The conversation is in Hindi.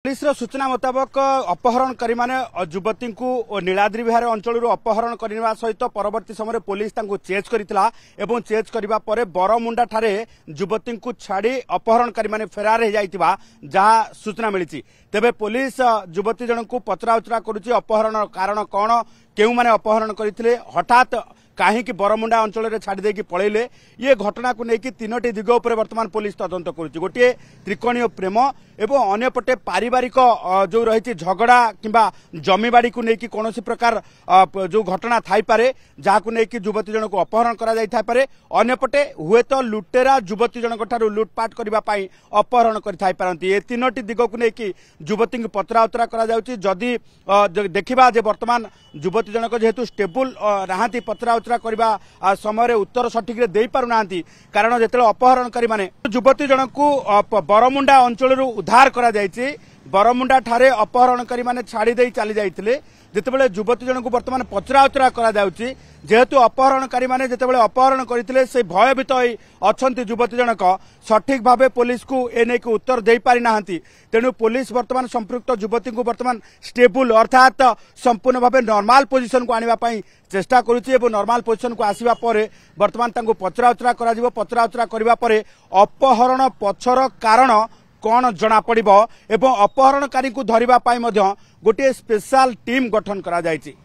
पुलिस सूचना मुताबक अपहरणकारी माने युवती को नीलाद्री विहार अंचल अपहरण करने सहित परवर्ती समय पुलिस चेज करथिला एवं चेज करबा परे बरमुंडा ठारे युवती को छाड़ी अपहरणकारी माने फरार हो जाइतिबा जहा सूचना मिली। तेबे पुलिस युवती जन को पचराउचरा करुछि अपहरण कारण कौन केउ माने अपहरण करथिले हठात कहीं बरमुंडा अंचल छाड़ी देकी पलैले ये घटना को लेकिन तीनोटी दिग उपर वर्तमान पुलिस तदंत करुछि। गोटे त्रिकोणीय प्रेम एवं अन्यपटे पारिवारिक जो रही झगड़ा किंबा जमीबाड़ी को लेकिन कौन प्रकार जो घटना थाई पारे जहां लेकिन युवती जनक अपहरण कर अन्यपटे हुए तो लुटेरा युवती जनक ठारू लुटपाट करने अपहरण करती ये तीनोटी दिग को लेकिन युवती पचराउचरा करी देखा बर्तमान युवती जनक जेहेतु स्टेबुल नहांती पचराउचरा करने समय उत्तर सठिक दे पारुना कारण जिते अपहरणकारी माने युवती जनक को बरमुंडा अंचल उद्धार करा जायछि। बरमुंडा ठारे अपहरणकारी माने छाड़ी दे चली जाइतिले जितेबाला युवती जनक को बर्तमान पचराउचरा करा जाउछि। जेहेतु अपहरणकारी माने जितेबाला अपहरण करथिले से भयभीत होई अछंती युवती जनक सठिक भावे पुलिस को एने को उत्तर दे पारि नाहंती। तेणु पुलिस वर्तमान संपृक्त युवती को वर्तमान स्टेबल अर्थात संपूर्ण भावे नॉर्मल पोजिशन को आनिबा पई चेष्टा करुछि एवं नॉर्मल पोजिशन को आसीबा परे वर्तमान तांको पचराउचरा करा जिवो। पचराउचरा करबा परे अपहरण पछर कारण कौन जना पड़िबो एवं अपहरणकारी को धरिबा पई मध्य गोटे स्पेशल टीम गठन करा जायछि।